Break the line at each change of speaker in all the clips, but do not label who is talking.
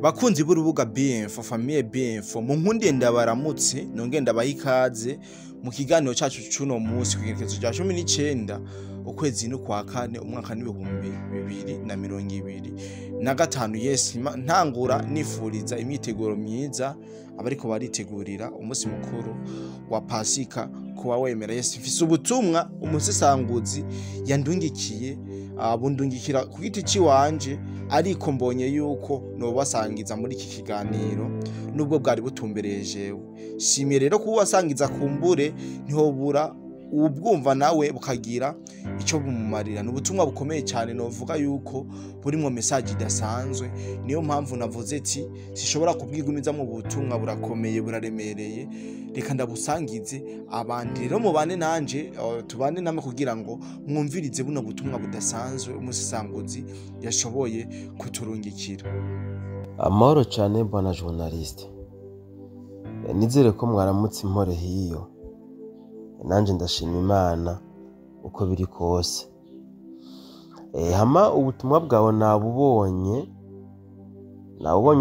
Bakunzi b'urubuga BIenfo famille BIenfo mu nkundiye ndabaramutse nonge ndabaha ikaze mu kiganiro cacu cuno munsi kugerekezo rya 19 ukwezi no kwa kane umwaka n'ibihumbi 2025 yes ntangura nifuriza imyiteguro myiza abariko baritegurira umunsi mukuru wa Pasika kuba wemera Yesu mfise ubutumwa umusisanguzi yandungikiye abundungikira ku giti ciwanje ariko mbonye yuko no basangiza muri iki kiganiro nubwo bwari butumbereje shimiye rero kuba wasangiza kumbure ntihobura ubwumva nawe bukagira ico bumumarira n'ubutumwa bukomeye cyane novuga yuko burimwo message idasanzwe niyo mpamvu navuze ati sishobora kubwigumiza mu butumwa burakomeye buraremereye reka ndabusangize abandi rero mubane nanje tubane namwe kugira ngo mwumvirize buno butumwa budasanzwe umusisanguzi yashoboye kuturungikira.
Amahoro cyane bwana journaliste, nizere ko mwaramutse impore hiyo, nanje ndashima Imana uko biri kose. Hama ubutumwa bwawe nabubonye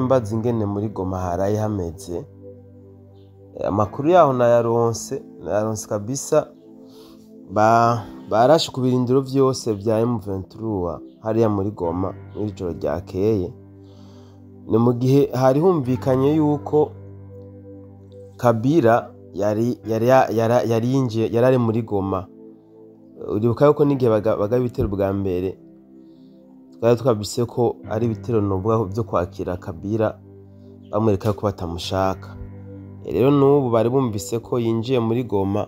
mbaza ingene muri Goma haraye hameze. Amakuru yaho nayaronse kabisa, barashe ku birindiro vyose vya M23 hariya muri Goma muri joro ryakeye. Ni mu gihe hari humvikanye yuko Kabila yarari muri Goma. Uribuka yuko n'igihe baga bitero bwa mbere twari twabise ko ari bitero nubwo byo kwakira Kabila bamwereka ko batamushaka. Rero n'ubu bari bumvise ko yinjiye muri Goma,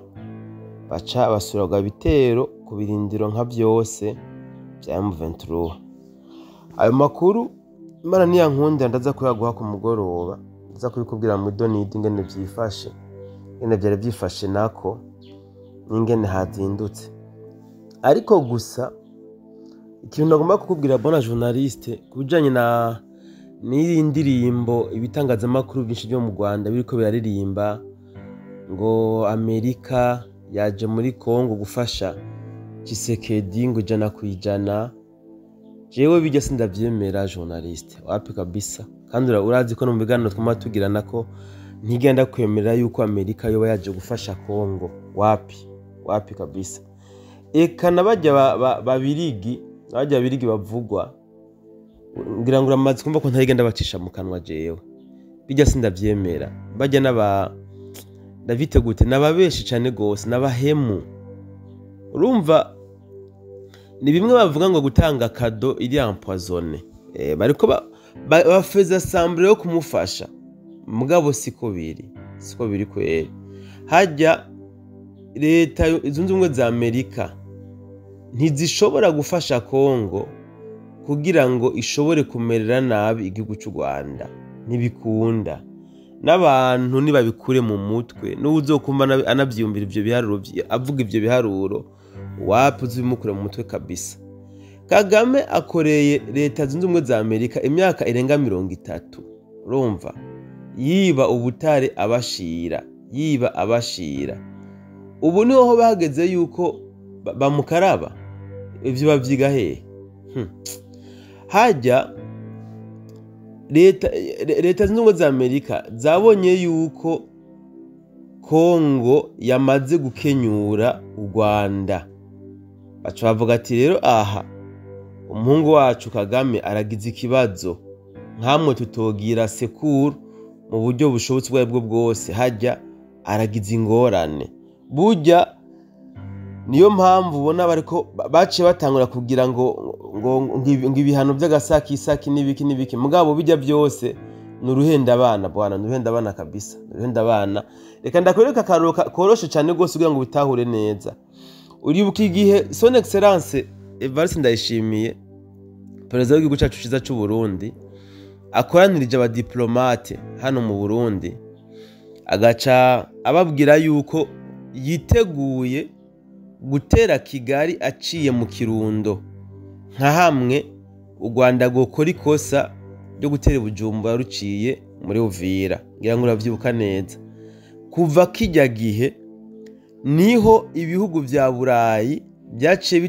baca basuraga bitero ku birindiro nka byose bya M23. Ayo makuru Imana niyankunda ndaza kuyaguha ku mugoroba, ndaza kubikubwira mu donidi ingene vyifashe, ingene byari byifashe nako n'ingene hazindutse. Ariko gusa ikintu nagomba kukubwira bona journaliste kubijanye n'iri ndirimbo ibitangazamakuru byinshi byo mu Rwanda biriko biraririmba ngo Amerika yaje muri Kongo gufasha Tshisekedi ngo 100%. Jewe bijya sindavyemera journaliste wapi kabisa, kandi urazi ko no mu biganiro twama tugirana ko ntigenda kwemera yuko Amerika yoba yaje gufasha Kongo. Wapi kabisa. Eka nabajya babirigi bavugwa ngira ngo uramaze kumva ko ntagenda bacisha mu kanwa jewe bijya sindavyemera. Bajya David gute nababeshi cyane gose nabahemu. Urumva ni bimwe bavuga ngo gutanga kado iri empoisonné, bariko bafeza semble yo kumufasha mugabo siko biri kweri. Hajya leta zunze ubumwe za Amerika ntizishobora gufasha Kongo kugira ngo ishobore kumerera nabi igihugu cy'u Rwanda, ntibikunda. N'abantu nibabikure mu mutwe n'uzokumva anavyumvira ivyo biharuro avuga ivyo biharuro wapi uzimukure mu mutwe kabisa. Kagame akoreye leta zunze ubumwe za Amerika imyaka irenga 30. Urumva yiba ubutare abashira. Ubu niho ho bahageze yuko bamukaraba ivyo bavyiga hehe. Hajya leta zunze ubumwe za Amerika zabonye yuko Kongo yamaze gukenyura u Rwanda, baca bavuga ati rero aha umuhungu wacu Kagame aragize ikibazo, nkamwe tutogira sekuru mu buryo bushobotse bwo bwose, hajya aragize ingorane. Burya niyo mpamvu ubona bariko baciye batangura kugira ngo ibihano by'agasaki n'ibiki mugabo bijya byose nuruhenda abana bwana, nuruhenda abana kabisa, nuruhenda abana. Reka ndakwereka akaruka koroshe cyane gose kugira ngo bitahure neza. Uribuka igihe Son Excellence Evariste Ndayishimiye perezida w'igihugu cyacu ciza cy'u Burundi akoranirije abadiplomate hano mu Burundi, agaca ababwira yuko yiteguye gutera Kigali aciye mu Kirundo, nka hamwe u Rwanda gukora ikosa ryo gutera Bujumbura ruciye muri Uvira. Ngira ngo uravyibuka neza. Kuva kijya gihe niho ibihugu vya Burayi byaciye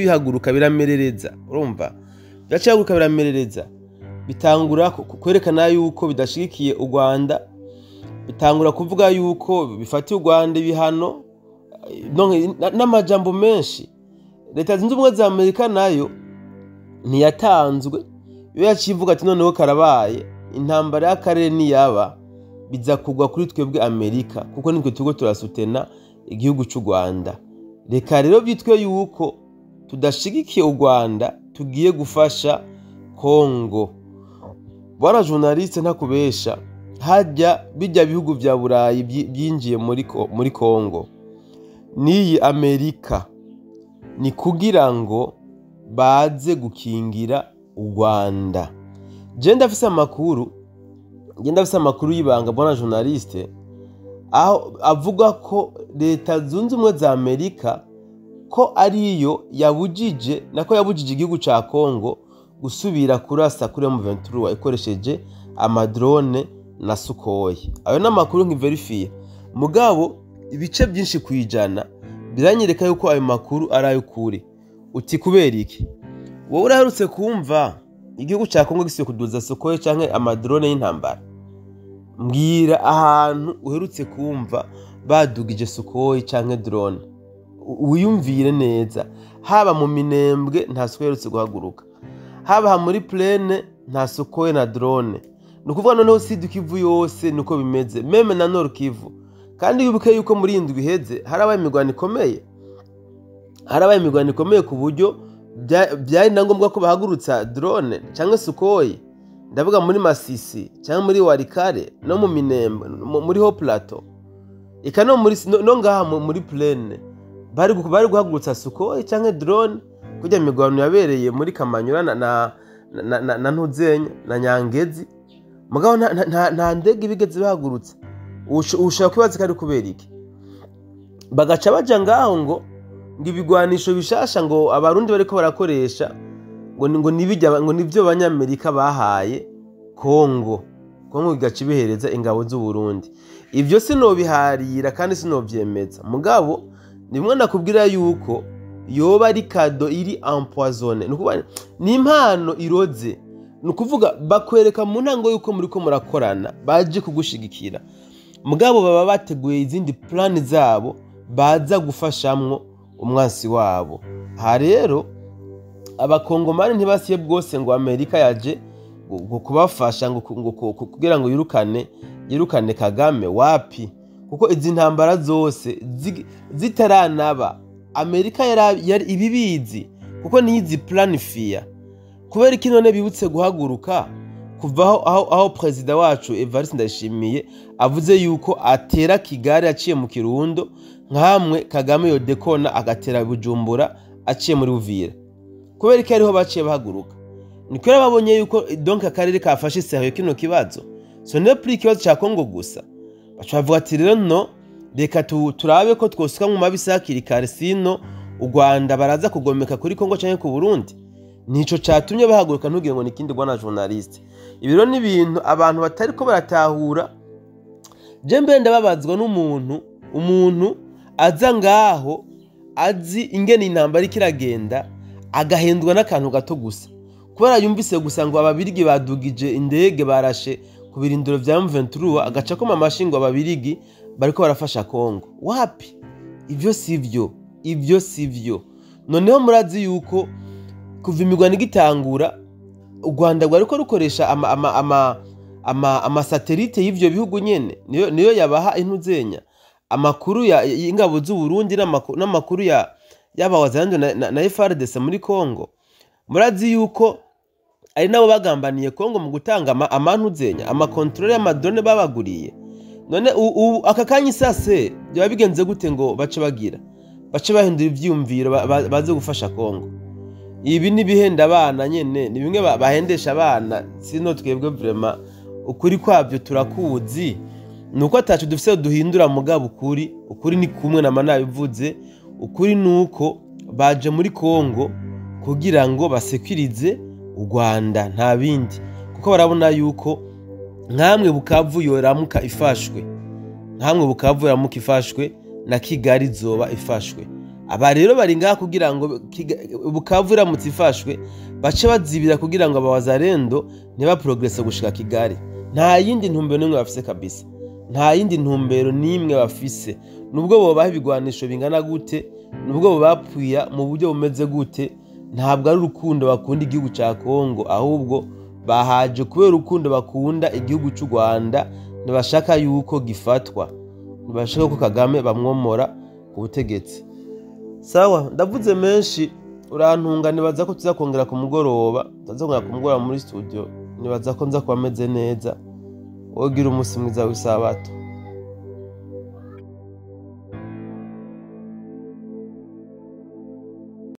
bihaguruka biramerereza. Urumva byaciye bihaguruka biramerereza bitangura kwerekana yuko bidashigikiye u Rwanda, bitangura kuvuga yuko bifatiye u Rwanda ibihano n'amajambo menshi. Leta zunze ubumwe za Amerika nayo ntiyatanzwe, yo yacivuga ati noneho karabaye, intambara y'akarere niyaba biza kugwa kuri twebwe Amerika, kuko nitwe turiko turasutena igihugu cy'u Rwanda. Reka rero byitwe yuko tudashigikiye u Rwanda, tugiye gufasha Kongo. Bwana journaliste ntakubesha, hajya bijya bihugu vya Burayi byinjiye muri Kongo niyi Amerika ni kugira ngo baze gukingira u Rwanda. Genda afise amakuru y'ibanga bwana journaliste, aho avuga ko leta zunze ubumwe za Amerika ko ariyo yabujije igihugu ca Kongo gusubira kurasa kuri M23 ikoresheje amadrone na Sukhoi. Ayo n'amakuru nkiverifiye, mugabo ibice byinshi kwijana biranyereka yuko ayo makuru ari ay'ukuri. Uti kubera iki? Wowe uraherutse kumva igihugu ca Kongo gisiye kuduza Sukhoi canke amadrone y'intambara? Mbwira ahantu uherutse kumva badugije Sukhoi canke drone. Uyumvire neza, haba mu Minembwe nta Sukhoi uherutse guhaguruka, haba muri plane nta Sukhoi na drone. Nukuvuga noneho Sud Kivu yose nuko bimeze, meme na Nord Kivu. Kandi wibuke yuko muri indwi iheze harabaye imirwano ikomeye, ku buryo byari na ngombwa ko bahagurutsa drone cyangwa Sukhoi. Ndavuga muri Masisi cyangwa muri Warikare no mu Minembwe muri Haut Plateau, eka no ngaha muri plane bari guhagurutsa Sukhoi cyangwa drone, kujya imirwano yabereye muri Kamanyura na Ntuzenya na Nyangezi. Mugabo nta ndege bigeze bahagurutsa. Ushaka kwibaza ko ari kubera iki? Bagaca baja ngaho ngo ibigwanisho bishasha ngo abarundi bariko barakoresha ngo nivyo abanyamerika bahaye Kongo igaca ibihereza ingabo z'u Burundi. Ivyo sinobiharira kandi sinovyemeza, mugabo nimwe nakubwira yuko yoba ari kado iri empoisonné, ni impano iroze. Nukuvuga bakwereka mu ntango yuko muriko murakorana, baje kugushigikira, mugabo baba bateguye izindi plan zabo baza gufashamwo umwansi wabo. Ha rero abakongomani ntibasiye bwose ngo Amerika yaje kubafasha ngo kugira ngo yirukane Kagame. Wapi? Kuko izi ntambara zose zitaranaba Amerika yari ibibizi, kuko niyizi planifiya. Kubera iki none bibutse guhaguruka kuvaho aho president wacu Evariste Ndayishimiye avuze yuko atera Kigali aciye mu Kirundo, nkamwe Kagame yodekona agatera Bujumbura aciye muri Uvira? Kubera iki ariho baciye bahaguruka? Niko babonye yuko donc akarere kafashe sérieux kino kibazo, so ne plus ikibazo ca Kongo gusa. Bacavuga ati rero no, reka turabe ko twosuka mu mabisi hakiri kare, sino u Rwanda baraza kugomeka kuri Kongo canke ku Burundi. Nico catumye bahaguruka, ntugire ngo nikindi bwana journaliste. Ibiro ni ibintu abantu batari ko baratahura. Je mbe ndababazwa umuntu aza ngaho azi ingene intambara ikiragenda, agahendwa n'akantu gato gusa, kubera yumvise gusa ngo ababirigi badugije indege barashe ku birindiro vya M23, agaca ko mamashingo ababirigi bariko barafasha Kongo. Wapi? Ivyo sivyo. Noneho murazi yuko kuva imirwano igitangura u Rwanda rwariko rukoresha amasatelite y'ivyo bihugu nyene, niyo yabaha Intuzenya amakuru y'ingabo z'u Burundi n'amakuru y'abawazandu na FARDC muri Kongo. Murazi yuko ari nabo bagambaniye Kongo mu gutanga amantuzenya, amakontrole y'amadrone babaguriye. None aka kanya isase bya bigenze gute ngo bace bahindura ivyumviro baze gufasha Kongo? Ibi ni bihenda abana nyene, ni bimwe bahendesha abana, sino twebwe vraiment ukuri kwabyo turakuzi. Nuko atacu dufise duhindura mugabo ukuri ni kumwe na manabivuze. Ukuri nuko baje muri Kongo kugira ngo basekirize u Rwanda, nta bindi, kuko barabona yuko nkamwe Bukavu yoramuka ifashwe, na Kigali zoba ifashwe. aba rero bari ngaha kugira ngo Bukavu iramutse ifashwe bace bazibira kugira ngo abawazarendo ntibaprogresse gushika Kigali. Nta yindi ntumbero n'imwe bafise kabisa, nta yindi ntumbero n'imwe bafise. Nubwo bobaha ibigwanisho bingana gute, nubwo bobapfuya mu buryo bumeze gute, ntabwo ari urukundo bakunda igihugu ca Kongo, ahubwo bahaje kubera urukundo bakunda igihugu cy'u Rwanda. Ntibashaka yuko gifatwa, ntibashaka ko Kagame bamwomora ku butegetsi. Sawa, ndavuze menshi, urantunga. Nibaza ko tuzakongera ku mugoroba, tuzakongera ku mugoroba muri studio. Nibaza ko nza kuba meze neza. Wogira umunsi mwiza w'isabato.